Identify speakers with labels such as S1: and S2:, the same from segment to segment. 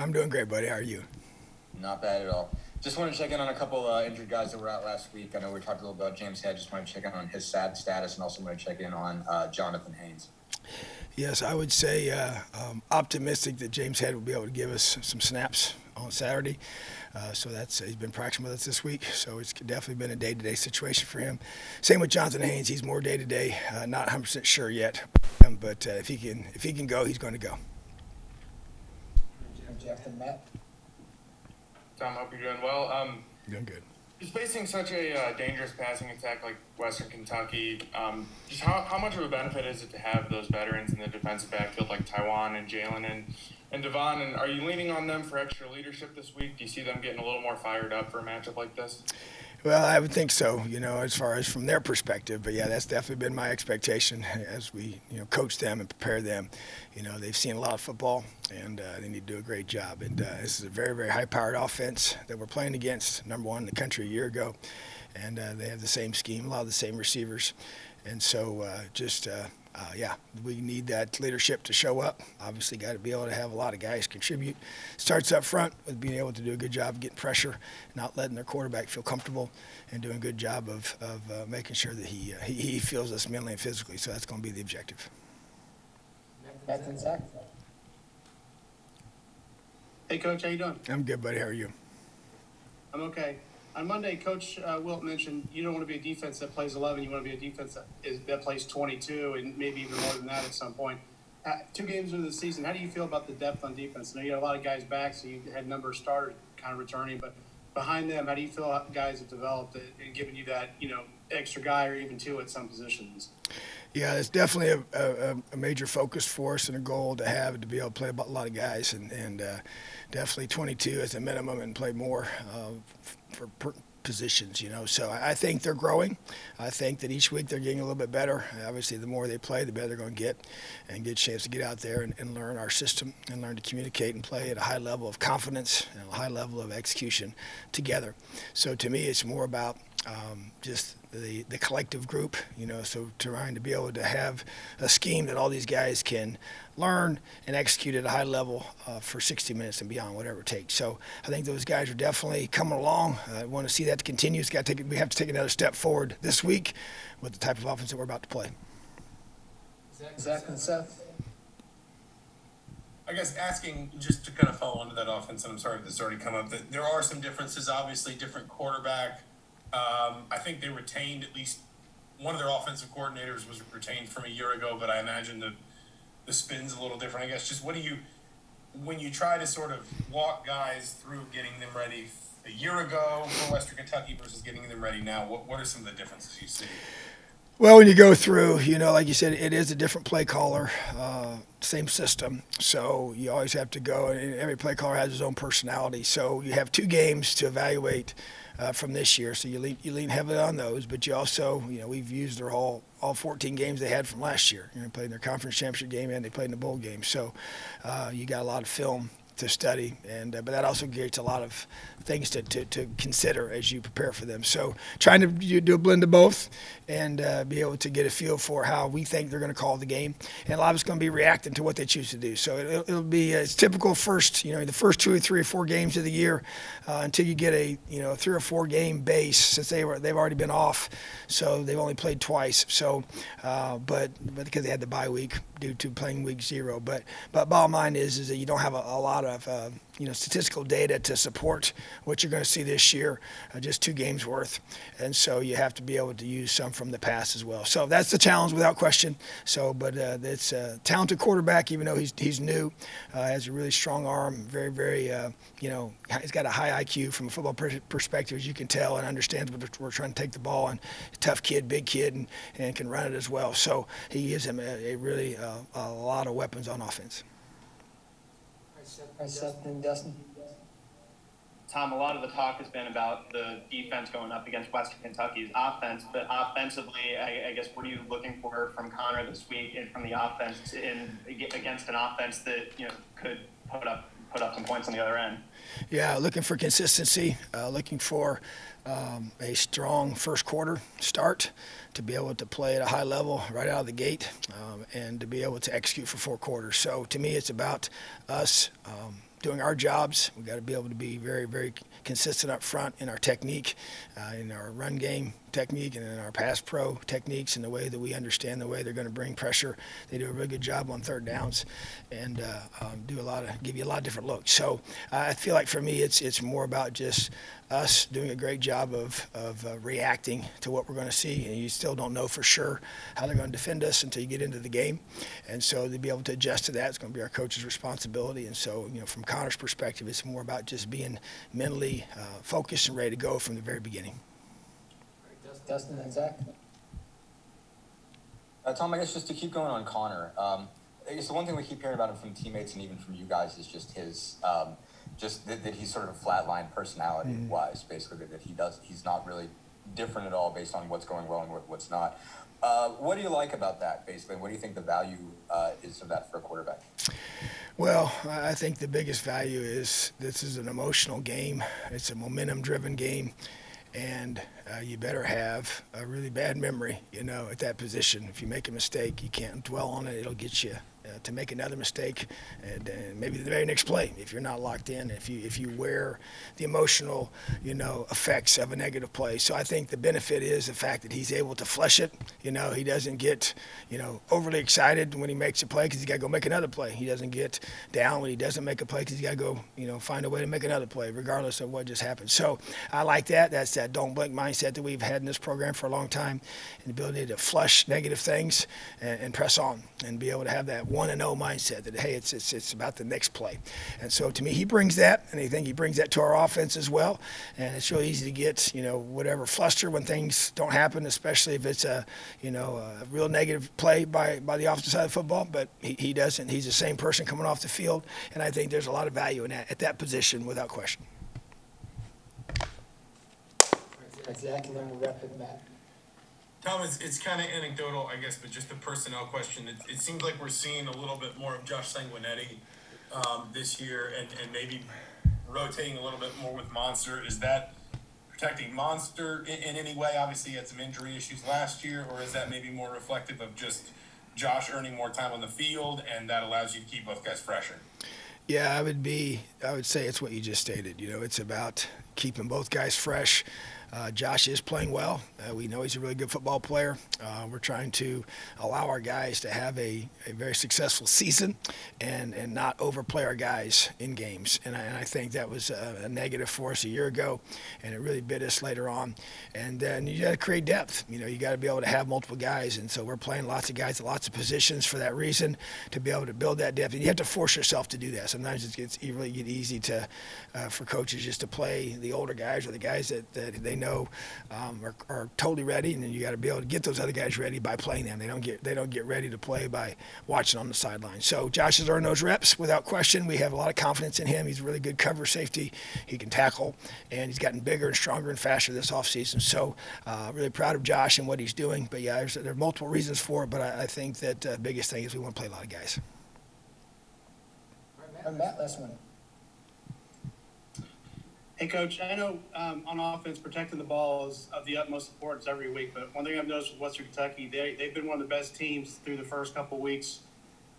S1: I'm doing great, buddy. How are you?
S2: Not bad at all. Just wanted to check in on a couple injured guys that were out last week. I know we talked a little about James Head. Just wanted to check in on his sad status, and also wanted to check in on Jonathan Haynes.
S1: Yes, I would say optimistic that James Head will be able to give us some snaps on Saturday. So he's been practicing with us this week. So it's definitely been a day-to-day situation for him. Same with Jonathan Haynes. He's more day-to-day. Not 100% sure yet, but if he can go, he's going to go.
S3: Jeff and Matt.
S4: Tom, hope you're doing well.
S1: Doing good.
S4: Just facing such a dangerous passing attack like Western Kentucky, just how much of a benefit is it to have those veterans in the defensive backfield like Taiwan and Jalen and Devon? And are you leaning on them for extra leadership this week? Do you see them getting a little more fired up for a matchup like this?
S1: Well, I would think so, as far as from their perspective. But, yeah, that's definitely been my expectation as we, coach them and prepare them. They've seen a lot of football, and they need to do a great job. And this is a very, very high-powered offense that we're playing against, number one in the country a year ago. And they have the same scheme, a lot of the same receivers. And so we need that leadership to show up. Obviously got to be able to have a lot of guys contribute. Starts up front with being able to do a good job of getting pressure, not letting their quarterback feel comfortable, and doing a good job of making sure that he feels us mentally and physically. So that's going to be the objective.
S3: Zach.
S5: Hey, Coach, how you doing?
S1: I'm good, buddy. How are you?
S5: I'm okay. On Monday, Coach Wilt mentioned you don't want to be a defense that plays 11. You want to be a defense that plays 22 and maybe even more than that at some point. 2 games into the season, how do you feel about the depth on defense? I know you got a lot of guys back, so you had a number of starters kind of returning, but behind them, how do you feel guys have developed and given you that, extra guy or even 2 at some positions?
S1: Yeah, it's definitely a major focus for us and a goal to have to be able to play a lot of guys and definitely 22 as a minimum and play more for positions, So I think they're growing. I think that each week they're getting a little bit better. Obviously, the more they play, the better they're going to get and get a chance to get out there and learn our system and learn to communicate and play at a high level of confidence and a high level of execution together. So to me, it's more about just the collective group, so trying to be able to have a scheme that all these guys can learn and execute at a high level for 60 minutes and beyond, whatever it takes. So I think those guys are definitely coming along. I want to see that continue. We have to take another step forward this week with the type of offense that we're about to play.
S3: Zach and Seth.
S6: I guess asking just to kind of follow onto that offense, and I'm sorry if this already come up, that there are some differences, obviously, different quarterback. I think they retained at least one of their offensive coordinators was retained from a year ago, but I imagine the spin's a little different. I guess just when you try to sort of walk guys through getting them ready a year ago for Western Kentucky versus getting them ready now, what are some of the differences you see?
S1: Well, when you go through, like you said, it is a different play caller, same system. So you always have to go, and every play caller has his own personality. So you have 2 games to evaluate from this year. So you lean heavily on those, but you also, we've used all 14 games they had from last year. Played in their conference championship game and they played in the bowl game. So you got a lot of film to study, but that also creates a lot of things to consider as you prepare for them. So trying to do a blend of both and be able to get a feel for how we think they're going to call the game. And a lot of it's going to be reacting to what they choose to do. So it'll be it's typical first, the first 2 or 3 or 4 games of the year until you get a 3 or 4 game base since they've already been off. So they've only played twice. So but because they had the bye week due to playing week 0. But bottom line is that you don't have a lot of statistical data to support what you're going to see this year, just 2 games worth. And so you have to be able to use some from the past as well. So that's the challenge without question. So, but it's a talented quarterback, even though he's new, has a really strong arm, very, very, he's got a high IQ from a football perspective, as you can tell, and understands what we're trying to take the ball, and tough kid, big kid, and can run it as well. So he gives him a really a lot of weapons on offense.
S3: Seth and Dustin.
S7: Tom, a lot of the talk has been about the defense going up against Western Kentucky's offense, but offensively, I guess, what are you looking for from Connor this week and from the offense against an offense that could put up some points on the other end?
S1: Yeah, looking for consistency, looking for a strong first quarter start to be able to play at a high level right out of the gate and to be able to execute for 4 quarters. So to me, it's about us doing our jobs. We've got to be able to be very, very consistent up front in our technique, in our run game technique, and in our pass pro techniques, and the way that we understand the way they're going to bring pressure. They do a really good job on third downs, and give you a lot of different looks. So I feel like for me, it's more about just us doing a great job of reacting to what we're going to see, and you still don't know for sure how they're going to defend us until you get into the game, and so to be able to adjust to that is going to be our coach's responsibility. And so, from Connor's perspective, it's more about just being mentally focused and ready to go from the very beginning.
S3: Dustin and Zach.
S2: Tom, I guess just to keep going on Connor, I guess the one thing we keep hearing about him from teammates and even from you guys is just his that he's sort of a flatline personality-wise, basically, that he's not really different at all based on what's going well and what's not. What do you like about that, basically? What do you think the value is of that for a quarterback?
S1: Well, I think the biggest value is this is an emotional game. It's a momentum-driven game. And you better have a really bad memory, at that position. If you make a mistake, you can't dwell on it. It'll get you to make another mistake, and maybe the very next play if you're not locked in. If you wear the emotional, effects of a negative play. So I think the benefit is the fact that he's able to flush it. He doesn't get, overly excited when he makes a play because he's got to go make another play. He doesn't get down when he doesn't make a play because he's got to go, find a way to make another play regardless of what just happened. So I like that. That's that don't blink mindset that we've had in this program for a long time, and the ability to flush negative things and press on and be able to have that 1-0 mindset that, hey, it's about the next play. And so to me, he brings that, and I think he brings that to our offense as well. And it's really easy to get, whatever fluster when things don't happen, especially if it's a real negative play by the offensive side of football. But he doesn't. He's the same person coming off the field, and I think there's a lot of value in that at that position without question.
S3: Zach, and then we'll wrap with Matt.
S6: Tom, it's kind of anecdotal, I guess, but just a personnel question. It seems like we're seeing a little bit more of Josh Sanguinetti this year, and maybe rotating a little bit more with Monster. Is that protecting Monster in any way? Obviously, he had some injury issues last year, or is that maybe more reflective of just Josh earning more time on the field, and that allows you to keep both guys fresher?
S1: Yeah, I would say it's what you just stated. It's about keeping both guys fresh. Josh is playing well. We know he's a really good football player. We're trying to allow our guys to have a very successful season and not overplay our guys in games. And I think that was a negative for us a year ago, and it really bit us later on. And then you got to create depth. You got to be able to have multiple guys. And so we're playing lots of guys at lots of positions for that reason, to be able to build that depth. And you have to force yourself to do that. Sometimes it really get easy for coaches just to play the older guys or the guys that they know are totally ready, and then you got to be able to get those other guys ready by playing them. They don't get ready to play by watching on the sideline. So Josh has earned those reps without question. We have a lot of confidence in him. He's a really good cover safety. He can tackle, and he's gotten bigger and stronger and faster this offseason. So really proud of Josh and what he's doing. But yeah, there are multiple reasons for it, but I think that the biggest thing is we want to play a lot of guys.
S3: All right, Matt, last one.
S5: Hey, Coach, I know on offense, protecting the ball is of the utmost importance every week, but one thing I've noticed with Western Kentucky, they've been one of the best teams through the first couple of weeks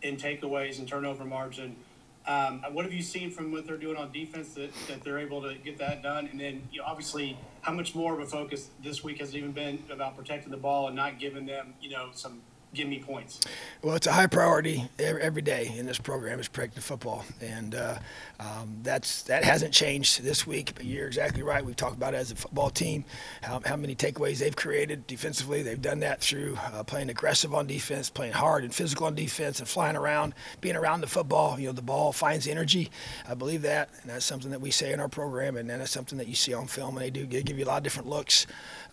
S5: in takeaways and turnover margin. What have you seen from what they're doing on defense that they're able to get that done? And then, obviously, how much more of a focus this week has even been about protecting the ball and not giving them, some give me points?
S1: Well, it's a high priority every day in this program is protecting football, and that hasn't changed this week. But you're exactly right. We've talked about it as a football team, how many takeaways they've created defensively. They've done that through playing aggressive on defense, playing hard and physical on defense, and flying around, being around the football. The ball finds energy. I believe that, and that's something that we say in our program, and then that's something that you see on film, and they give you a lot of different looks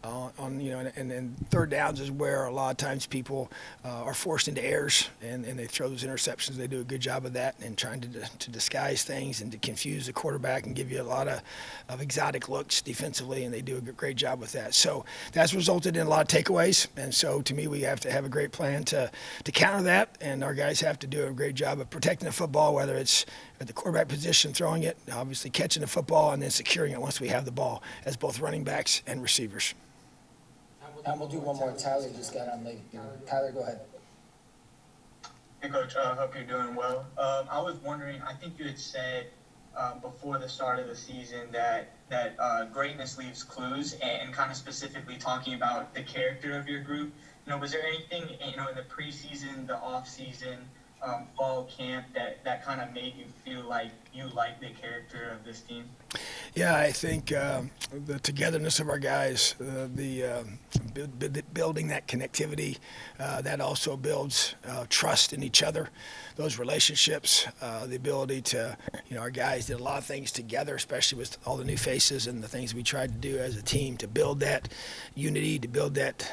S1: and third downs is where a lot of times people are forced into errors, and they throw those interceptions. They do a good job of that and trying to disguise things and to confuse the quarterback and give you a lot of exotic looks defensively, and they do a great job with that. So that's resulted in a lot of takeaways, and so to me we have to have a great plan to counter that, and our guys have to do a great job of protecting the football, whether it's at the quarterback position, throwing it, obviously catching the football, and then securing it once we have the ball as both running backs and receivers.
S3: And we'll do one more. Tyler just got on late. Tyler, go ahead.
S8: Hey, Coach. Hope you're doing well. I was wondering, I think you had said before the start of the season that greatness leaves clues, and kind of specifically talking about the character of your group. Was there anything in the preseason, the off season, fall camp that kind of made you feel like you like the character of this team?
S1: Yeah, I think the togetherness of our guys, building that connectivity, that also builds trust in each other, those relationships, the ability to, our guys did a lot of things together, especially with all the new faces and the things we tried to do as a team to build that unity, to build that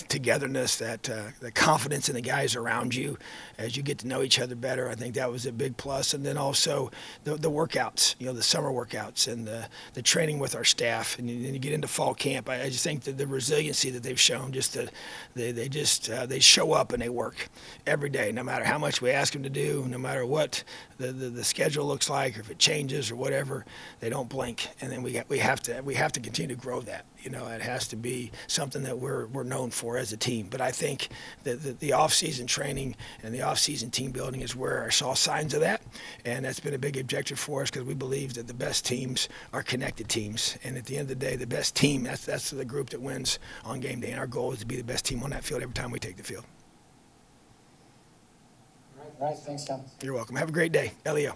S1: togetherness, that confidence in the guys around you as you get to know each other better. I think that was a big plus. And then also the workouts, the summer workouts and the training with our staff. And then you get into fall camp. I just think that the resiliency that they've shown, they show up and they work every day, no matter how much we ask them to do, no matter what the schedule looks like, or if it changes or whatever, they don't blink. And then we have to continue to grow that. It has to be something that we're known for as a team. But I think that the off-season training and the off-season team building is where I saw signs of that, and that's been a big objective for us because we believe that the best teams are connected teams. And at the end of the day, the best team, that's the group that wins on game day. And our goal is to be the best team on that field every time we take the field.
S3: All right, thanks, Tom.
S1: You're welcome. Have a great day. Elio.